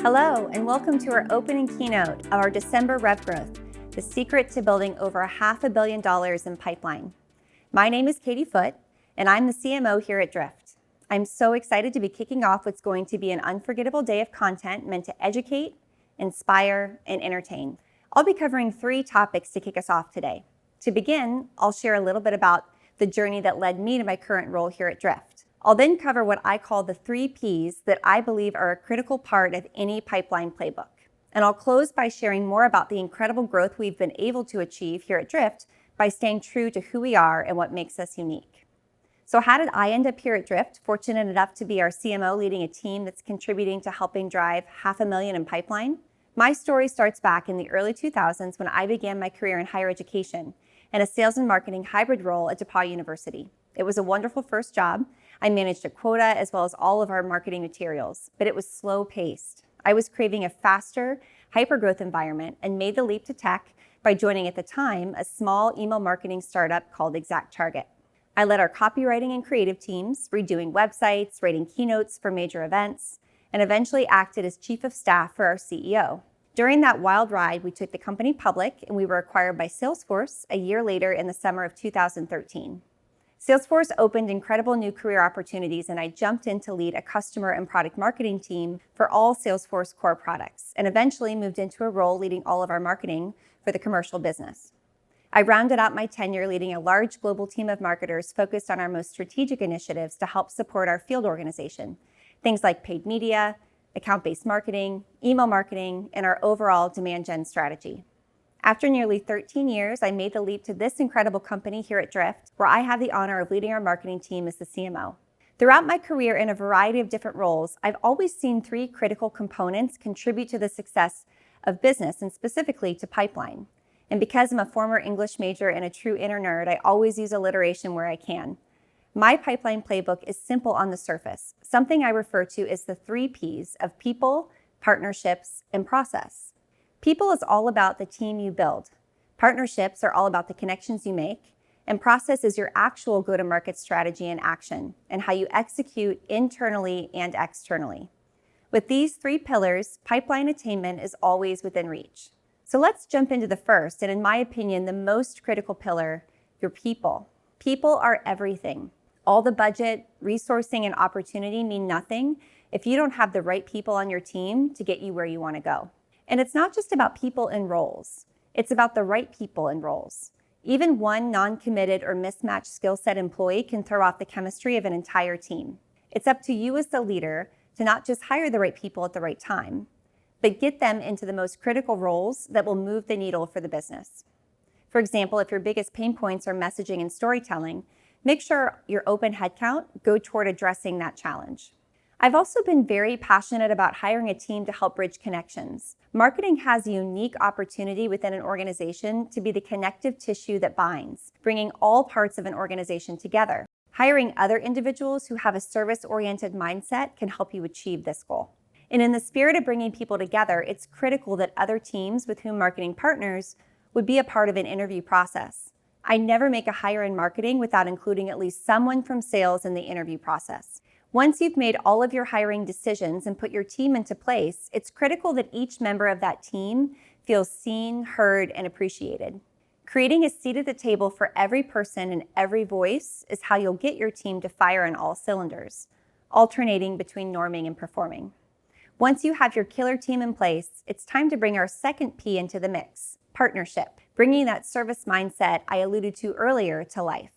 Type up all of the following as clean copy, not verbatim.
Hello, and welcome to our opening keynote of our December RevGrowth, the secret to building over $500 million in pipeline. My name is Katie Foote, and I'm the CMO here at Drift. I'm so excited to be kicking off what's going to be an unforgettable day of content meant to educate, inspire, and entertain. I'll be covering 3 topics to kick us off today. To begin, I'll share a little bit about the journey that led me to my current role here at Drift. I'll then cover what I call the 3 Ps that I believe are a critical part of any pipeline playbook. And I'll close by sharing more about the incredible growth we've been able to achieve here at Drift by staying true to who we are and what makes us unique. So how did I end up here at Drift, fortunate enough to be our CMO leading a team that's contributing to helping drive $500,000 in pipeline? My story starts back in the early 2000s when I began my career in higher education in a sales and marketing hybrid role at DePauw University. It was a wonderful first job. I managed a quota as well as all of our marketing materials, but it was slow-paced. I was craving a faster, hyper-growth environment and made the leap to tech by joining at the time a small email marketing startup called ExactTarget. I led our copywriting and creative teams, redoing websites, writing keynotes for major events, and eventually acted as chief of staff for our CEO. During that wild ride, we took the company public and we were acquired by Salesforce a year later in the summer of 2013. Salesforce opened incredible new career opportunities, and I jumped in to lead a customer and product marketing team for all Salesforce core products, and eventually moved into a role leading all of our marketing for the commercial business. I rounded out my tenure leading a large global team of marketers focused on our most strategic initiatives to help support our field organization, things like paid media, account-based marketing, email marketing, and our overall demand gen strategy. After nearly 13 years, I made the leap to this incredible company here at Drift, where I have the honor of leading our marketing team as the CMO. Throughout my career in a variety of different roles, I've always seen 3 critical components contribute to the success of business and specifically to pipeline. And because I'm a former English major and a true inner nerd, I always use alliteration where I can. My pipeline playbook is simple on the surface, something I refer to as the 3 Ps of people, partnerships, and process. People is all about the team you build. Partnerships are all about the connections you make. And process is your actual go-to-market strategy and action, and how you execute internally and externally. With these 3 pillars, pipeline attainment is always within reach. So let's jump into the first, and in my opinion, the most critical pillar, your people. People are everything. All the budget, resourcing, and opportunity mean nothing if you don't have the right people on your team to get you where you want to go. And it's not just about people in roles. It's about the right people in roles. Even one non-committed or mismatched skill set employee can throw off the chemistry of an entire team. It's up to you as the leader to not just hire the right people at the right time, but get them into the most critical roles that will move the needle for the business. For example, if your biggest pain points are messaging and storytelling, make sure your open headcount go toward addressing that challenge. I've also been very passionate about hiring a team to help bridge connections. Marketing has a unique opportunity within an organization to be the connective tissue that binds, bringing all parts of an organization together. Hiring other individuals who have a service-oriented mindset can help you achieve this goal. And in the spirit of bringing people together, it's critical that other teams with whom marketing partners would be a part of an interview process. I never make a hire in marketing without including at least someone from sales in the interview process. Once you've made all of your hiring decisions and put your team into place, it's critical that each member of that team feels seen, heard, and appreciated. Creating a seat at the table for every person and every voice is how you'll get your team to fire on all cylinders, alternating between norming and performing. Once you have your killer team in place, it's time to bring our second P into the mix, partnership, bringing that service mindset I alluded to earlier to life.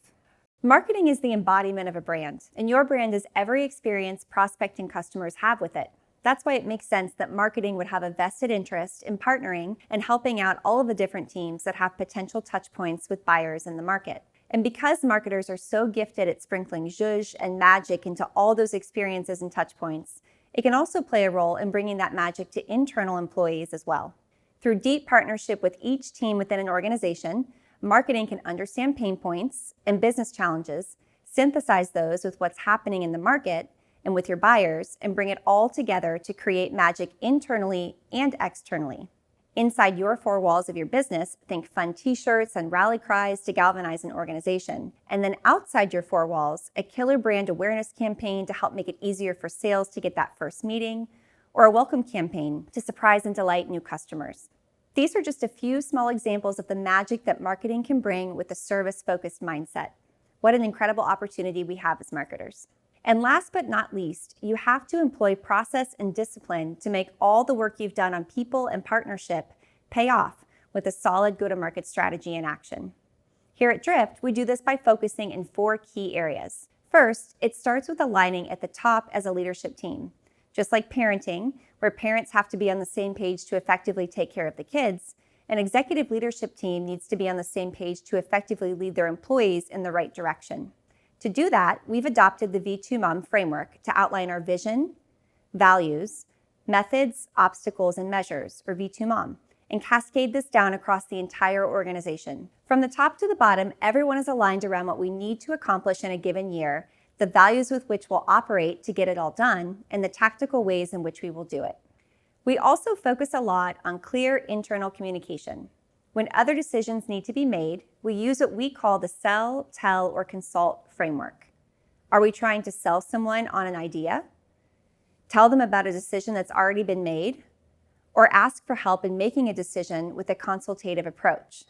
Marketing is the embodiment of a brand, and your brand is every experience prospecting customers have with it. That's why it makes sense that marketing would have a vested interest in partnering and helping out all of the different teams that have potential touch points with buyers in the market. And because marketers are so gifted at sprinkling zhuzh and magic into all those experiences and touch points, it can also play a role in bringing that magic to internal employees as well. Through deep partnership with each team within an organization, marketing can understand pain points and business challenges, synthesize those with what's happening in the market and with your buyers, and bring it all together to create magic internally and externally. Inside your 4 walls of your business, think fun t-shirts and rally cries to galvanize an organization. And then outside your 4 walls, a killer brand awareness campaign to help make it easier for sales to get that first meeting, or a welcome campaign to surprise and delight new customers. These are just a few small examples of the magic that marketing can bring with a service-focused mindset. What an incredible opportunity we have as marketers. And last but not least, you have to employ process and discipline to make all the work you've done on people and partnership pay off with a solid go-to-market strategy in action. Here at Drift, we do this by focusing in 4 key areas. First, it starts with aligning at the top as a leadership team. Just like parenting, where parents have to be on the same page to effectively take care of the kids, an executive leadership team needs to be on the same page to effectively lead their employees in the right direction. To do that, we've adopted the V2MOM framework to outline our vision, values, methods, obstacles, and measures, or V2MOM, and cascade this down across the entire organization. From the top to the bottom, everyone is aligned around what we need to accomplish in a given year, the values with which we'll operate to get it all done, and the tactical ways in which we will do it. We also focus a lot on clear internal communication. When other decisions need to be made, we use what we call the sell, tell, or consult framework. Are we trying to sell someone on an idea? Tell them about a decision that's already been made? Or ask for help in making a decision with a consultative approach?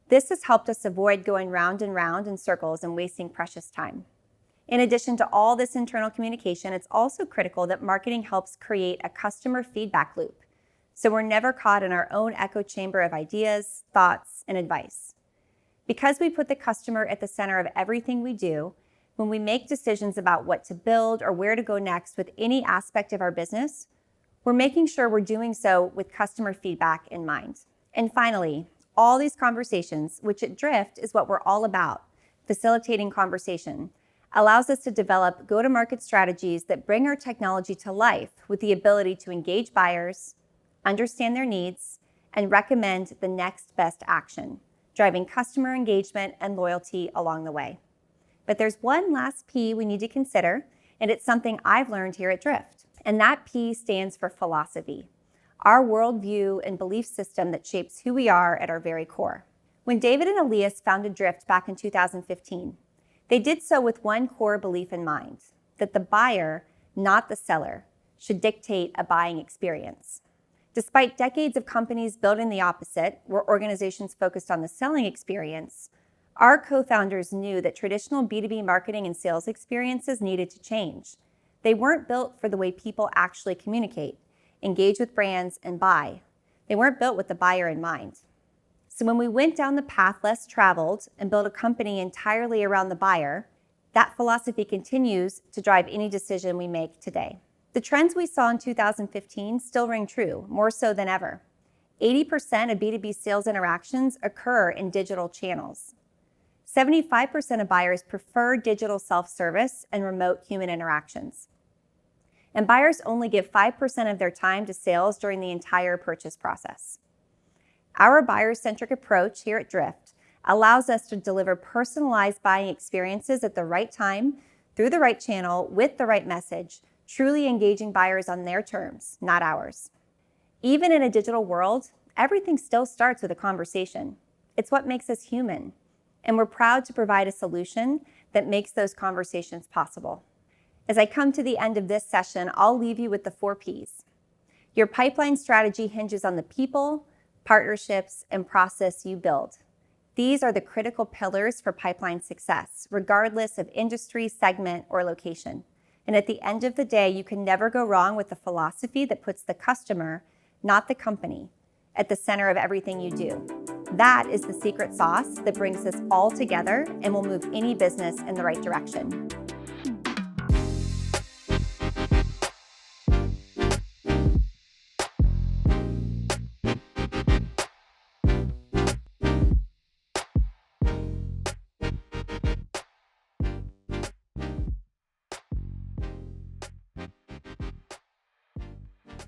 This has helped us avoid going round and round in circles and wasting precious time. In addition to all this internal communication, it's also critical that marketing helps create a customer feedback loop, so we're never caught in our own echo chamber of ideas, thoughts, and advice. Because we put the customer at the center of everything we do, when we make decisions about what to build or where to go next with any aspect of our business, we're making sure we're doing so with customer feedback in mind. And finally, all these conversations, which at Drift is what we're all about, facilitating conversation, allows us to develop go-to-market strategies that bring our technology to life with the ability to engage buyers, understand their needs, and recommend the next best action, driving customer engagement and loyalty along the way. But there's one last P we need to consider, and it's something I've learned here at Drift. And that P stands for philosophy, our worldview and belief system that shapes who we are at our very core. When David and Elias founded Drift back in 2015, they did so with one core belief in mind, that the buyer, not the seller, should dictate a buying experience. Despite decades of companies building the opposite, where organizations focused on the selling experience, our co-founders knew that traditional B2B marketing and sales experiences needed to change. They weren't built for the way people actually communicate, engage with brands, and buy. They weren't built with the buyer in mind. So when we went down the path less traveled and built a company entirely around the buyer, that philosophy continues to drive any decision we make today. The trends we saw in 2015 still ring true, more so than ever. 80% of B2B sales interactions occur in digital channels. 75% of buyers prefer digital self-service and remote human interactions. And buyers only give 5% of their time to sales during the entire purchase process. Our buyer-centric approach here at Drift allows us to deliver personalized buying experiences at the right time, through the right channel, with the right message, truly engaging buyers on their terms, not ours. Even in a digital world, everything still starts with a conversation. It's what makes us human, and we're proud to provide a solution that makes those conversations possible. As I come to the end of this session, I'll leave you with the 4 Ps. Your pipeline strategy hinges on the people, partnerships, and process you build. These are the critical pillars for pipeline success, regardless of industry, segment, or location. And at the end of the day, you can never go wrong with the philosophy that puts the customer, not the company, at the center of everything you do. That is the secret sauce that brings us all together and will move any business in the right direction.